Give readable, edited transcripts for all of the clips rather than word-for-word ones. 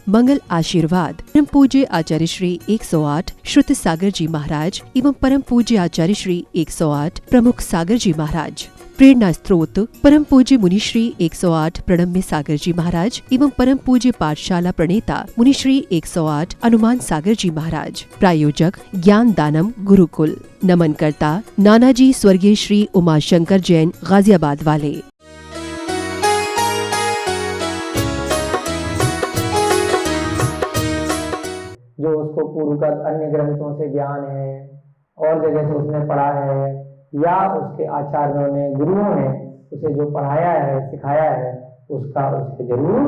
मंगल आशीर्वाद परम पूज्य आचार्य श्री 108 श्रुत सागर जी महाराज एवं परम पूज्य आचार्य श्री 108 प्रमुख सागर जी महाराज। प्रेरणा स्त्रोत परम पूज्य मुनि श्री 108 प्रणम्य सागर जी महाराज एवं परम पूज्य पाठशाला प्रणेता मुनि श्री 108 अनुमान सागर जी महाराज। प्रायोजक ज्ञान दानम गुरुकुल। नमन करता नानाजी स्वर्गीय श्री उमाशंकर जैन गाजियाबाद वाले। जो उसको पूर्व का अन्य ग्रंथों से ज्ञान है और जगह से उसने पढ़ा है, या उसके आचार्यों ने गुरुओं ने उसे जो पढ़ाया है सिखाया है, उसका उसके जरूर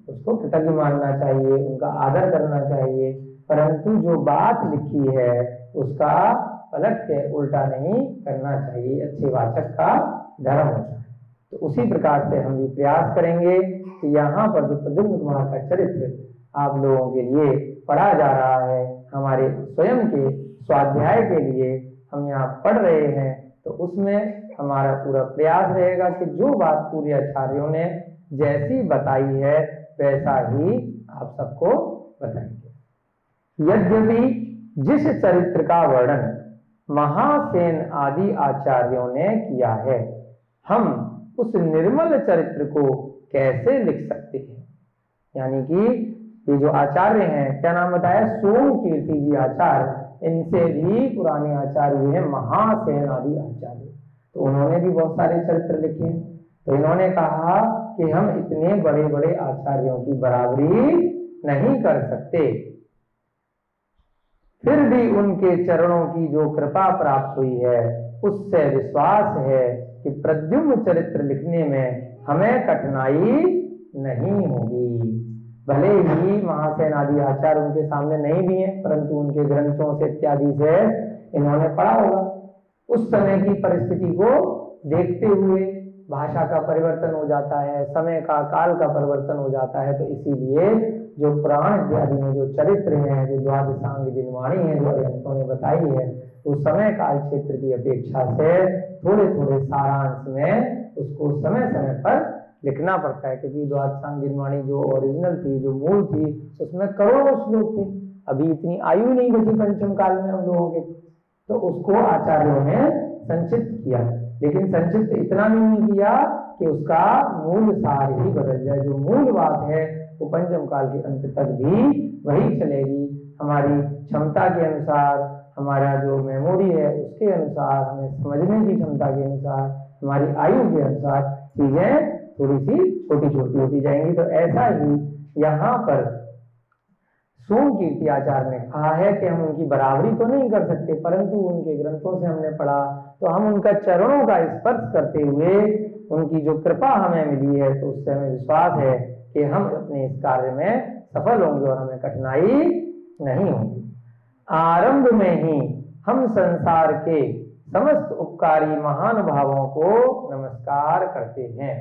उसको कृतज्ञ मानना चाहिए, उनका आदर करना चाहिए। परंतु जो बात लिखी है उसका पलट के उल्टा नहीं करना चाहिए। अच्छे वाचक का धर्म होता है। तो उसी प्रकार से हम भी प्रयास करेंगे कि यहाँ पर जो प्रद्युम्न कुमार का चरित्र आप लोगों के लिए पढ़ा जा रहा है, हमारे स्वयं के स्वाध्याय के लिए हम यहाँ पढ़ रहे हैं, तो उसमें हमारा पूरा प्रयास रहेगा कि जो बात पूर्व आचार्यों ने जैसी बताई है वैसा ही आप सबको बताएंगे। यद्यपि जिस चरित्र का वर्णन महासेन आदि आचार्यों ने किया है, हम उस निर्मल चरित्र को कैसे लिख सकते हैं। यानी कि ये जो आचार्य हैं, क्या नाम बताया, सोम कीर्ति जी आचार्य, इनसे भी पुराने आचार्य हुए हैं महासेन आदि आचार्य। तो उन्होंने भी बहुत सारे चरित्र लिखे हैं। तो इन्होंने कहा कि हम इतने बड़े बड़े आचार्यों की बराबरी नहीं कर सकते, फिर भी उनके चरणों की जो कृपा प्राप्त हुई है उससे विश्वास है कि प्रद्युम्न चरित्र लिखने में हमें कठिनाई नहीं होगी। भले ही महासेन आदि आचार्य उनके सामने नहीं भी हैं, परंतु उनके ग्रंथों से इत्यादि से इन्होंने पढ़ा होगा। उस समय की परिस्थिति को देखते हुए भाषा का परिवर्तन हो जाता है, समय का काल का परिवर्तन हो जाता है। तो इसीलिए जो पुराण इत्यादि में जो चरित्र हैं, जो द्वादशांग जिनवाणी है, जो अरिहंतों ने बताई है, उस समय काल क्षेत्र की अपेक्षा से थोड़े थोड़े सारांश में उसको समय समय पर लिखना पड़ता है। क्योंकि द्वादशांग जिनवाणी जो ओरिजिनल थी, जो मूल थी, उसमें करोड़ों श्लोक थे। अभी इतनी आयु नहीं बची पंचम काल में हम लोगों के, तो उसको आचार्यों ने संक्षिप्त किया, लेकिन संक्षिप्त इतना भी नहीं किया कि उसका मूल सार ही बदल जाए। जो मूल बात है वो पंचम काल के अंत तक भी वही चलेगी। हमारी क्षमता के अनुसार, हमारा जो मेमोरी है उसके अनुसार, हमें समझने की क्षमता के अनुसार, हमारी आयु के अनुसार चीजें थोड़ी सी छोटी छोटी होती जाएंगी। तो ऐसा ही यहाँ पर सोम कीर्ति आचार्य ने कहा है कि हम उनकी बराबरी तो नहीं कर सकते, परंतु उनके ग्रंथों से हमने पढ़ा तो हम उनका चरणों का स्पर्श करते हुए उनकी जो कृपा हमें मिली है, तो उससे हमें विश्वास है कि हम अपने इस कार्य में सफल होंगे और हमें कठिनाई नहीं होगी। आरंभ में ही हम संसार के समस्त उपकारी महानुभावों को नमस्कार करते हैं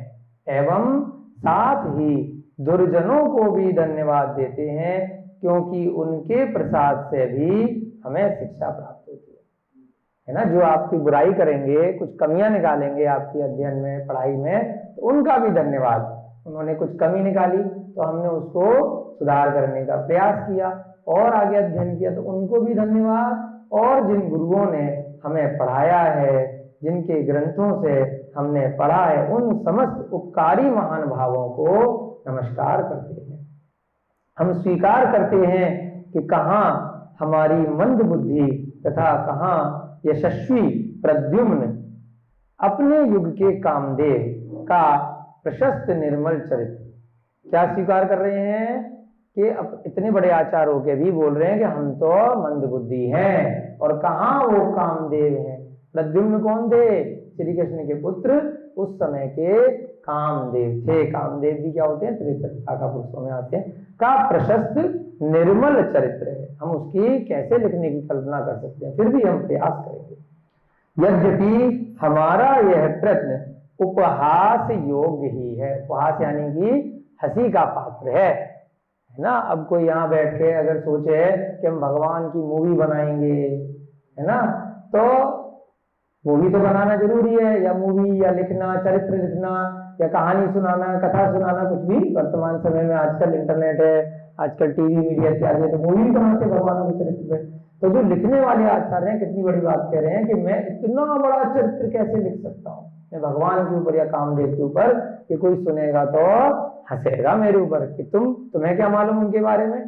एवं साथ ही दुर्जनों को भी धन्यवाद देते हैं, क्योंकि उनके प्रसाद से भी हमें शिक्षा प्राप्त होती है ना। जो आपकी बुराई करेंगे, कुछ कमियां निकालेंगे आपके अध्ययन में, पढ़ाई में, तो उनका भी धन्यवाद। उन्होंने कुछ कमी निकाली तो हमने उसको सुधार करने का प्रयास किया और आगे अध्ययन किया, तो उनको भी धन्यवाद। और जिन गुरुओं ने हमें पढ़ाया है, जिनके ग्रंथों से हमने पढ़ा है, उन समस्त उपकारी महान भावों को नमस्कार करते हैं। हम स्वीकार करते हैं कि कहाँ हमारी मंद बुद्धि तथा कहाँ यशस्वी प्रद्युम्न अपने युग के कामदेव का प्रशस्त निर्मल चरित्र, क्या स्वीकार कर रहे हैं कि अब इतने बड़े आचार्य होके भी बोल रहे हैं कि हम तो मंद बुद्धि हैं, और कहाँ वो कामदेव हैं। प्रद्युम्न कौन थे? श्री कृष्ण के पुत्र, उस समय के कामदेव थे। कामदेव भी क्या होते हैं? 63 शाखा पुरुषों में आते हैं। का प्रशस्त निर्मल चरित्र है। हम उसकी कैसे लिखने की कल्पना कर सकते हैं, फिर भी हम प्रयास करेंगे। यद्यपि हमारा यह प्रश्न उपहास योग्य ही है। उपहास यानी कि हंसी का पात्र है ना। अब कोई यहाँ बैठ के अगर सोचे कि हम भगवान की मूवी बनाएंगे, है ना, तो मूवी तो बनाना जरूरी है, या मूवी या लिखना, चरित्र लिखना, या कहानी सुनाना, कथा सुनाना, कुछ भी। वर्तमान समय में आजकल इंटरनेट है, आजकल टीवी मीडिया इत्यादि तो मूवी बनाते भगवानों के चरित्र पे। तो जो लिखने वाले आचार्य हैं कितनी बड़ी बात कह रहे हैं कि मैं इतना बड़ा चरित्र कैसे लिख सकता हूँ, मैं भगवान के ऊपर या कामदेव के ऊपर, कि कोई सुनेगा तो हंसेगा मेरे ऊपर कि तुम्हें क्या मालूम उनके बारे में,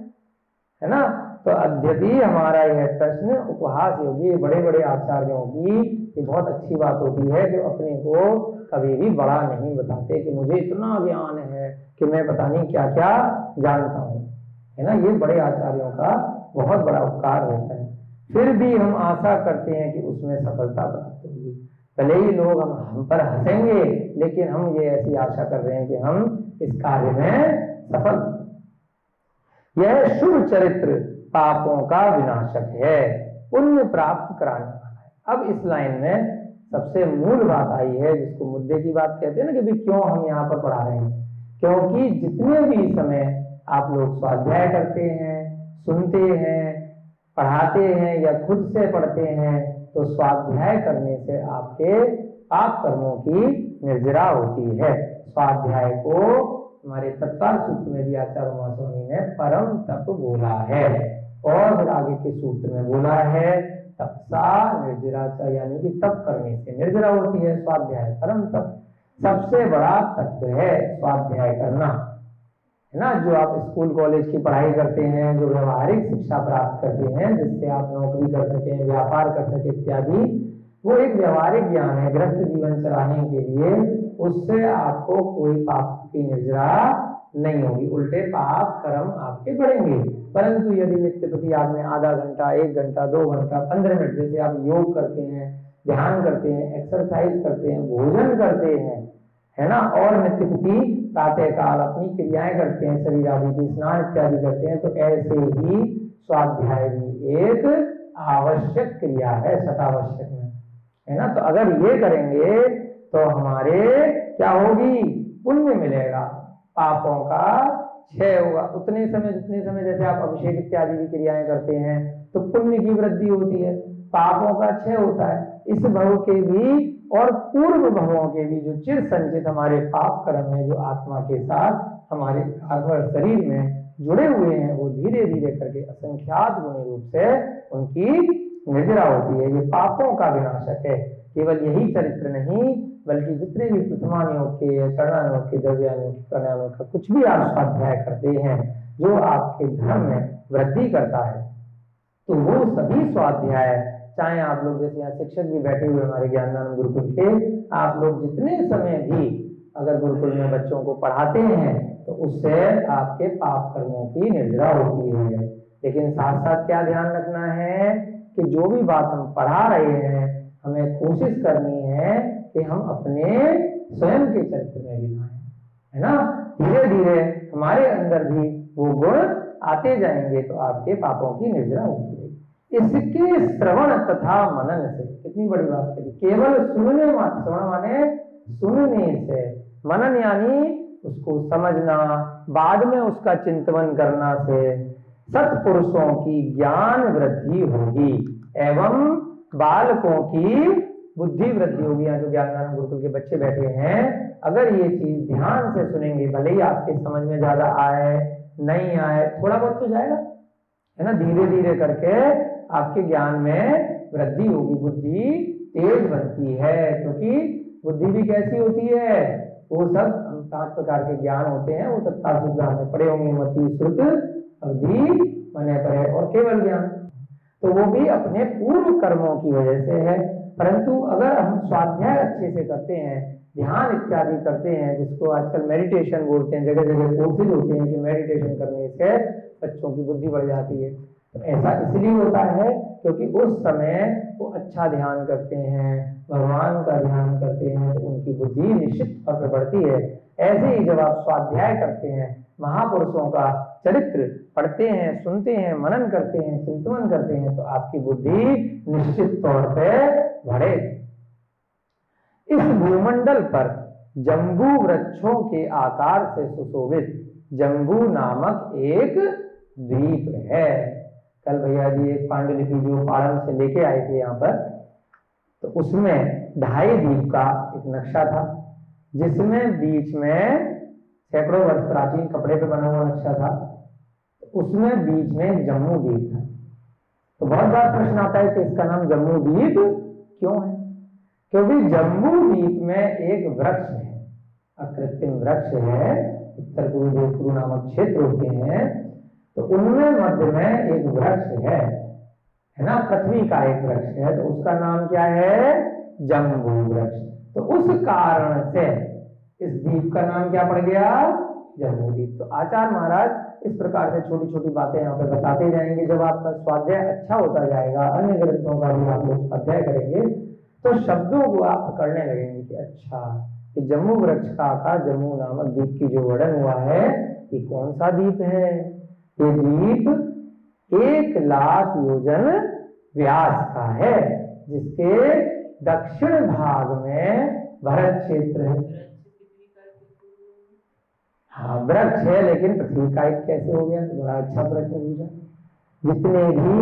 है ना। तो अद्यपि हमारा यह प्रश्न उपहास योगी बड़े बड़े आचार्यों की ये बहुत अच्छी बात होती है जो अपने को कभी भी बड़ा नहीं बताते कि मुझे इतना ज्ञान है कि मैं पता नहीं क्या क्या जानता हूँ, है ना। ये बड़े आचार्यों का बहुत बड़ा उपकार रहता है। फिर भी हम आशा करते हैं कि उसमें सफलता प्राप्त होगी, भले ही लोग हम पर हंसेंगे, लेकिन हम ये ऐसी आशा कर रहे हैं कि हम इस कार्य में सफल। यह शुभ चरित्र पापों का विनाशक है, पुण्य प्राप्त कराने वाला है। अब इस लाइन में सबसे मूल बात आई है जिसको मुद्दे की बात कहते हैं ना, कि भाई क्यों हम यहाँ पर पढ़ा रहे हैं। क्योंकि जितने भी समय आप लोग स्वाध्याय करते हैं, सुनते हैं, पढ़ाते हैं या खुद से पढ़ते हैं, तो स्वाध्याय करने से आपके पाप कर्मों की निर्जरा होती है। स्वाध्याय को हमारे तत्वार सूत्र में भी आचार्य महास्वामी ने परम तप बोला है, और फिर आगे के सूत्र में बोला है तपसा निर्जरा, यानी कि तप करने से निर्जरा होती है स्वाध्याय। परम तप सबसे बड़ा तत्व है स्वाध्याय करना, है ना। जो आप स्कूल कॉलेज की पढ़ाई करते हैं, जो व्यवहारिक शिक्षा प्राप्त करते हैं जिससे आप नौकरी कर सकें, व्यापार कर सकें इत्यादि, वो एक व्यवहारिक ज्ञान है गृहस्थ जीवन चलाने के लिए। उससे आपको कोई पाप की निर्जरा नहीं होगी, उल्टे पाप कर्म आपके बढ़ेंगे। परंतु यदि नित्य प्रति आपने आधा घंटा, 1 घंटा, 2 घंटा, 15 मिनट, जैसे आप योग करते हैं, ध्यान करते हैं, एक्सरसाइज करते हैं, भोजन करते हैं, है ना, और नित्य प्रति प्रातः काल अपनी क्रियाएं करते हैं, शरीर आदि की स्नान इत्यादि करते हैं, तो ऐसे ही स्वाध्याय भी एक आवश्यक क्रिया है, सतावश्यक में, है ना। तो अगर ये करेंगे तो हमारे क्या होगी, पुण्य मिलेगा, पापों का क्षय होगा। उतने समय जितने समय जैसे आप अभिषेक इत्यादि की क्रियाएं करते हैं तो पुण्य की वृद्धि होती है, पापों का क्षय होता है। इस भव के भी और पूर्व भवों के भी जो चिर संचित हमारे पाप कर्म है, जो आत्मा के साथ हमारे शरीर में जुड़े हुए हैं, वो धीरे धीरे करके असंख्यात गुणी रूप से उनकी निर्जरा होती है। ये पापों का विनाशक है। केवल यही चरित्र नहीं, बल्कि जितने भी प्रथमायोग के, चरणायोग के, द्रव्यायोग के, प्राणायाम का कुछ भी आप स्वाध्याय करते हैं जो आपके धर्म में वृद्धि करता है, तो वो सभी स्वाध्याय, चाहे आप लोग जैसे यहाँ शिक्षक भी बैठे हुए हमारे ज्ञानदान गुरुकुल के, आप लोग जितने समय भी अगर गुरुकुल में बच्चों को पढ़ाते हैं तो उससे आपके पाप कर्मों की निर्जरा होती है। लेकिन साथ साथ क्या ध्यान रखना है कि जो भी बात हम पढ़ा रहे हैं, हमें कोशिश करनी है कि हम अपने स्वयं के चरित्र में भी लाएं, है ना। धीरे धीरे हमारे अंदर भी वो गुण आते जाएंगे तो आपके पापों की निर्जरा होती है। इसके श्रवण तथा मनन से, कितनी बड़ी बात करी, केवल सुनने मात्र, श्रवण माने सुनने से, मनन यानी उसको समझना, बाद में उसका चिंतन करना से सत्पुरुषों की ज्ञान वृद्धि होगी एवं बालकों की बुद्धि वृद्धि होगी। यहाँ जो ज्ञानदान गुरुकुल के बच्चे बैठे हैं, अगर ये चीज ध्यान से सुनेंगे, भले ही आपके समझ में ज्यादा आए नहीं आए, थोड़ा बहुत तो जाएगा, है ना, धीरे धीरे करके आपके ज्ञान में वृद्धि होगी, बुद्धि तेज बनती है। क्योंकि बुद्धि भी कैसी होती है, वो सब 5 प्रकार के ज्ञान होते हैं, वो तत्काल ज्ञान में पड़े होंगे, मति, श्रुत, अवधि, मन, पर और केवल ज्ञान, तो वो भी अपने पूर्व कर्मों की वजह से है। परंतु अगर हम स्वाध्याय अच्छे से करते हैं, ध्यान इत्यादि करते हैं, जिसको आजकल मेडिटेशन बोलते हैं, जगह जगह कोर्सेज होते हैं कि मेडिटेशन करने से बच्चों की बुद्धि बढ़ जाती है। तो ऐसा इसलिए होता है क्योंकि उस समय वो अच्छा ध्यान करते हैं, भगवान का ध्यान करते हैं, तो उनकी बुद्धि निश्चित तौर पर बढ़ती है। ऐसे ही जब आप स्वाध्याय करते हैं, महापुरुषों का चरित्र पढ़ते हैं, सुनते हैं, मनन करते हैं, चिंतन करते हैं, तो आपकी बुद्धि निश्चित तौर पर बढ़े। इस भूमंडल पर जम्बू वृक्षों के आकार से सुशोभित जम्बू नामक एक द्वीप है। कल भैया जी एक पांडुलिपि जो पारण से लेके आए थे यहाँ पर, तो उसमें 2.5 द्वीप का एक नक्शा था, जिसमें बीच में सैकड़ों वर्ष प्राचीन कपड़े पे बना हुआ नक्शा था। उसमें बीच में जम्मू द्वीप था। तो बहुत बार प्रश्न आता है कि इसका नाम जम्मू द्वीप क्यों है? क्योंकि जम्बू द्वीप में एक वृक्ष है, अकृत्रिम वृक्ष है, उत्तर कुरु नामक क्षेत्र होते हैं, तो उनमें मध्य में एक वृक्ष है ना, पृथ्वी का एक वृक्ष है, तो उसका नाम क्या है? जम्बू वृक्ष। तो उस कारण से इस द्वीप का नाम क्या पड़ गया? जम्बू द्वीप। तो आचार्य महाराज इस प्रकार से छोटी छोटी बातें यहाँ पे बताते जाएंगे। जब आपका स्वाध्याय अच्छा होता जाएगा, अन्य ग्रंथों का भी आप लोग स्वाध्याय करेंगे, तो शब्दों को आप पकड़ने लगेंगे कि अच्छा, कि जम्बू वृक्ष का आकार जम्मू नामक द्वीप की जो वर्णन हुआ है, ये कौन सा द्वीप है? ये द्वीप 1,00,000 योजन व्यास का है, जिसके दक्षिण भाग में भरत क्षेत्र है। हाँ, वृक्ष है, लेकिन पृथ्वी का एक कैसे हो गया? बड़ा अच्छा प्रश्न पूछा। जितने भी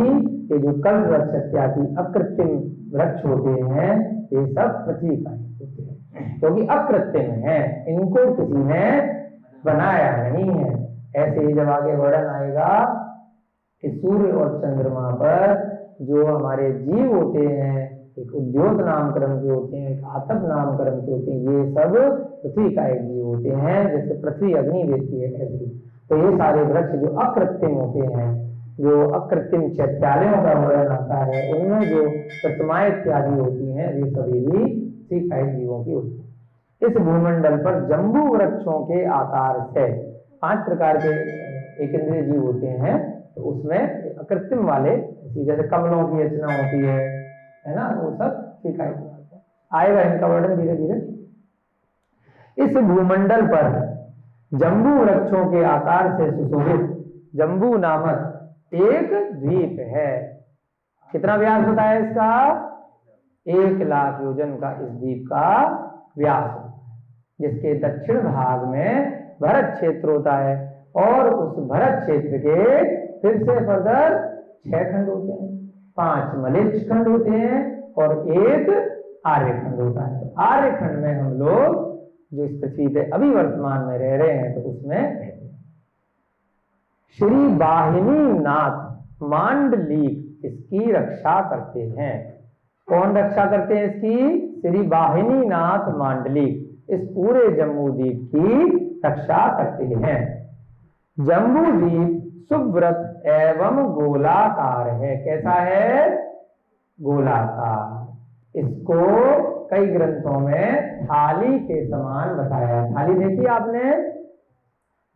ये जो कल्प वृक्ष इत्यादि अकृत्रिम वृक्ष होते हैं, ये सब पृथ्वी का होते हैं, क्योंकि अकृत्रिम है, इनको किसी ने बनाया नहीं है। ऐसे ही जब आगे वर्णन आएगा कि सूर्य और चंद्रमा पर जो हमारे जीव होते हैं, एक उद्योत नामकरण के होते हैं, एक आतप नामकरण के होते हैं, ये सब पृथ्वी का एक जीव होते हैं। जैसे पृथ्वी अग्नि देती है, ऐसे तो ये सारे वृक्ष जो अकृत्रिम होते हैं, जो अकृत्रिम चैत्यालयों का वर्णन आता है, उनमें जो प्रतिमाएं इत्यादि होती हैं, ये सभी भी पृथ्वी का एक जीवों की होती है। इस भूमंडल पर जम्बू वृक्षों के आकार से 5 प्रकार के एक इंद्रिय जीव होते हैं, तो उसमें अकृत्रिम वाले, जैसे कमलों की रचना होती है ना, वो सब ठीक है, आएगा इनका वर्णन धीरे धीरे। इस भूमंडल पर जम्बू वृक्षों के आकार से सुशोभित जम्बू नामक एक द्वीप है। कितना व्यास बताया इसका? 1,00,000 योजन का इस द्वीप का व्यास होता है, जिसके दक्षिण भाग में भरत क्षेत्र होता है, और उस भरत क्षेत्र के फिर से फर्दर 6 खंड होते हैं, 5 मलेच्छ खंड होते हैं और 1 आर्यखंड होता है। तो आर्यखंड में हम लोग जो इस पृथ्वी पे अभी वर्तमान में रह रहे हैं, तो उसमें रहते हैं। श्री वाहिनी नाथ मांडलिक इसकी रक्षा करते हैं। कौन रक्षा करते हैं इसकी? श्री वाहिनी नाथ मांडलिक इस पूरे जम्बू द्वीप की रक्षा करते हैं। जम्बू द्वीप सुव्रत एवं गोलाकार है। कैसा है? गोलाकार। इसको कई ग्रंथों में थाली के समान बताया है। थाली देखी आपने?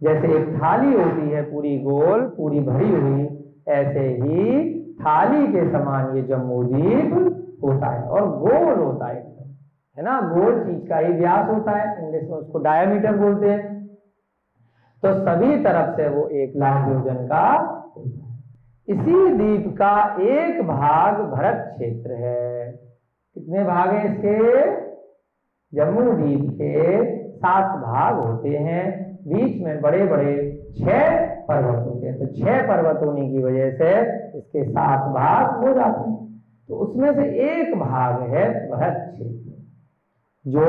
जैसे एक थाली होती है पूरी गोल, पूरी भरी हुई, ऐसे ही थाली के समान ये जम्बू द्वीप होता है, और गोल होता है ना, गोल चीज का ही व्यास होता है, इंग्लिश में उसको डायमीटर बोलते हैं। तो सभी तरफ से वो 1,00,000 योजन का होता है। इसी द्वीप का एक भाग भरत क्षेत्र है। कितने भाग हैं इसके? जम्बू द्वीप के 7 भाग होते हैं। बीच में बड़े बड़े 6 पर्वत होते हैं, तो 6 पर्वत होने की वजह से इसके 7 भाग हो जाते हैं। तो उसमें से एक भाग है भरत क्षेत्र, जो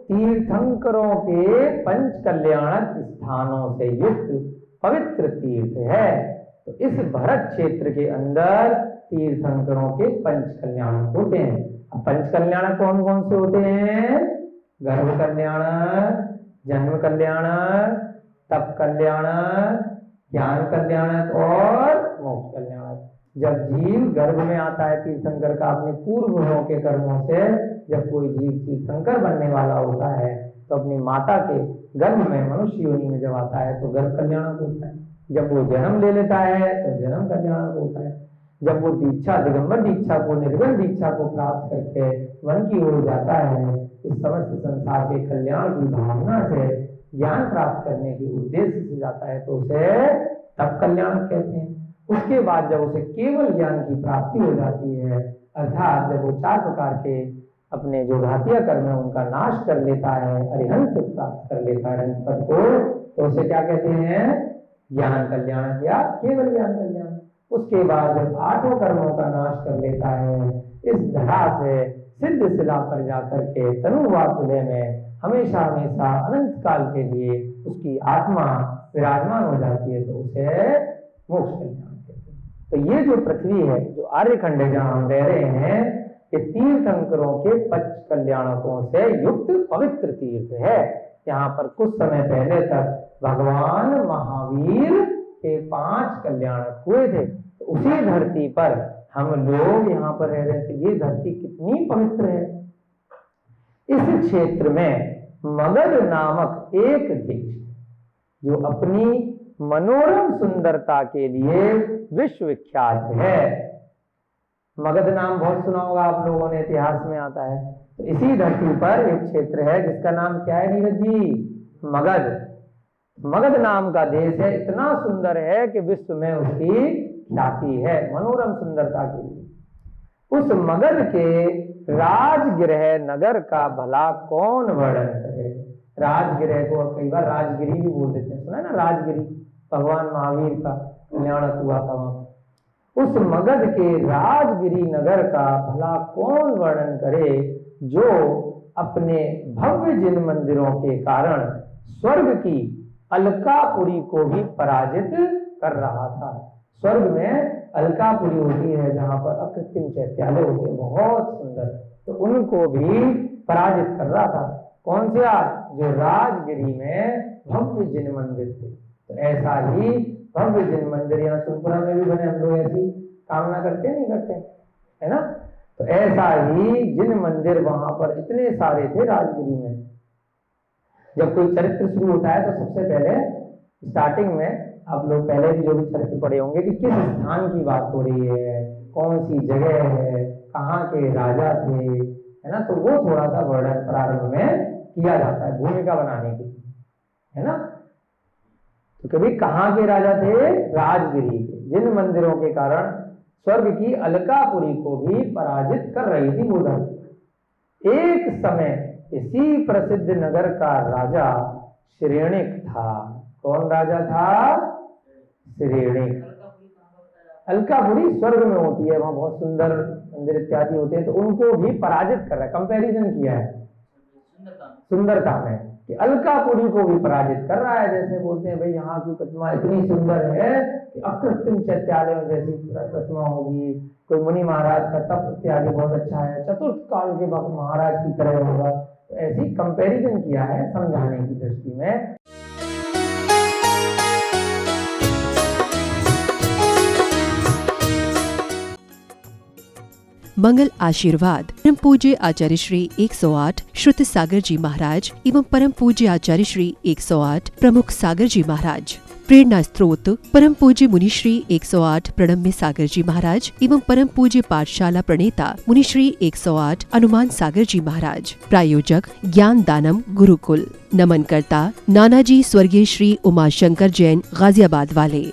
तीर्थंकरों के 5 कल्याणक स्थानों से युक्त पवित्र तीर्थ है। तो इस भरत क्षेत्र के अंदर तीर्थंकरों के 5 कल्याणक होते हैं। अब 5 कल्याणक कौन कौन से होते हैं? गर्भ कल्याणक, जन्म कल्याणक, तप कल्याणक, ज्ञान कल्याणक और मोक्ष कल्याणक। जब जीव गर्भ में आता है तीर्थंकर का, अपने पूर्वों के कर्मों से जब कोई जीव तीर्थंकर बनने वाला होता है, तो अपनी माता के गर्भ में मनुष्य योनि में जब आता है तो गर्भ कल्याणक होता है। जब वो जन्म ले लेता है तो जन्म कल्याणक होता है। जब वो दीक्षा, दिगंबर दीक्षा को, निर्गुण दीक्षा को प्राप्त करके वन की ओर जाता है, इस समस्त संसार के कल्याण की भावना से ज्ञान प्राप्त करने के उद्देश्य से जाता है, तो उसे तप कल्याणक कहते हैं। उसके बाद जब उसे केवल ज्ञान की प्राप्ति हो जाती है, अर्थात जब वो 4 प्रकार के अपने जो घातीय कर्म है उनका नाश कर लेता है, अरिहंत प्राप्त कर लेता है हंस पद को, तो उसे क्या कहते हैं? ज्ञान कल्याणक या केवल ज्ञान कल्याणक। उसके बाद जब 8 कर्मों का नाश कर लेता है, इस धरा से सिद्ध शिला पर जाकर के तनुवातुल्य में हमेशा हमेशा अनंत काल के लिए उसकी आत्मा विराजमान हो जाती है, तो उसे मोक्ष कल्याण कहते हैं। तो ये जो पृथ्वी है, जो आर्यखंड है जहां हम रह रहे हैं, ये तीर्थंकरों के 5 कल्याणकों से युक्त पवित्र तीर्थ है। यहाँ पर कुछ समय पहले तक भगवान महावीर के 5 कल्याणक हुए थे। तो उसी धरती पर हम लोग यहाँ पर रह रहे थे। ये धरती कितनी पवित्र है। इस क्षेत्र में मगध नामक एक देश जो अपनी मनोरम सुंदरता के लिए विश्वविख्यात है। मगध नाम बहुत सुना होगा आप लोगों ने, इतिहास में आता है। तो इसी धरती पर एक क्षेत्र है जिसका नाम क्या है नीरज जी? मगध। मगध नाम का देश है, इतना सुंदर है कि विश्व में उसकी ख्याति है मनोरम सुंदरता के लिए। उस मगध के राजगृह नगर का भला कौन वर्णन करे। राजगृह को कई बार राजगिरी भी बोल देते हैं, सुना है ना राजगिरी, भगवान महावीर का कल्याणक हुआ था वहां। उस मगध के राजगिरी नगर का भला कौन वर्णन करे जो अपने भव्य जिन मंदिरों के कारण स्वर्ग की अलकापुरी को भी पराजित कर रहा था। स्वर्ग में अलकापुरी होती है जहां पर अकृत्रिम चैत्यालय होते हैं, बहुत सुंदर, तो उनको भी पराजित कर रहा था। कौन से? जो राजगिरी में भव्य जिन मंदिर थे। तो ऐसा ही भव्य जिन मंदिर यहाँ सोनपुरा में भी बने। हम लोग ऐसी कामना करते नहीं करते, है ना? तो ऐसा ही जिन मंदिर वहां पर इतने सारे थे राजगिरी में। जब कोई चरित्र शुरू होता है तो सबसे पहले स्टार्टिंग में आप लोग पहले भी जो भी चरित्र पढ़े होंगे कि किस स्थान की बात हो रही है, कौन सी जगह है, कहाँ के राजा थे, है ना? तो वो थोड़ा सा वर्णन प्रारंभ में किया जाता है भूमिका बनाने के लिए, है ना? तो कभी कहाँ के राजा थे? राजगिरी के। जिन मंदिरों के कारण स्वर्ग की अलकापुरी को भी पराजित कर रही थी वो धरती। एक समय इसी प्रसिद्ध नगर का राजा श्रेणिक था। कौन राजा था? श्रेणिक। अलकापुरी स्वर्ग में होती है, वहां बहुत सुंदर मंदिर इत्यादि होते हैं। तो उनको भी पराजित कर रहा है, कंपैरिजन किया है सुंदरता में कि अलकापुरी को भी पराजित कर रहा है। जैसे बोलते हैं भाई यहाँ की प्रतिमा इतनी सुंदर है कि अकृत्रिम चैत्यालय जैसी प्रतिमा होगी, कोई मुनि महाराज का तप इत्यादि बहुत अच्छा है, चतुर्थ काल के महाराज की तरह होगा। तो ऐसी कंपैरिजन किया है समझाने की दृष्टि में। मंगल आशीर्वाद परम पूज्य आचार्य श्री 108 श्रुत सागर जी महाराज एवं परम पूज्य आचार्य श्री 108 प्रमुख सागर जी महाराज। प्रेरणा स्त्रोत परम पूज्य मुनि श्री 108 प्रणम्य सागर जी महाराज एवं परम पूज्य पाठशाला प्रणेता मुनि श्री 108 हनुमान सागर जी महाराज। प्रायोजक ज्ञान दानम गुरुकुल। नमन करता नानाजी स्वर्गीय श्री उमाशंकर जैन गाजियाबाद वाले।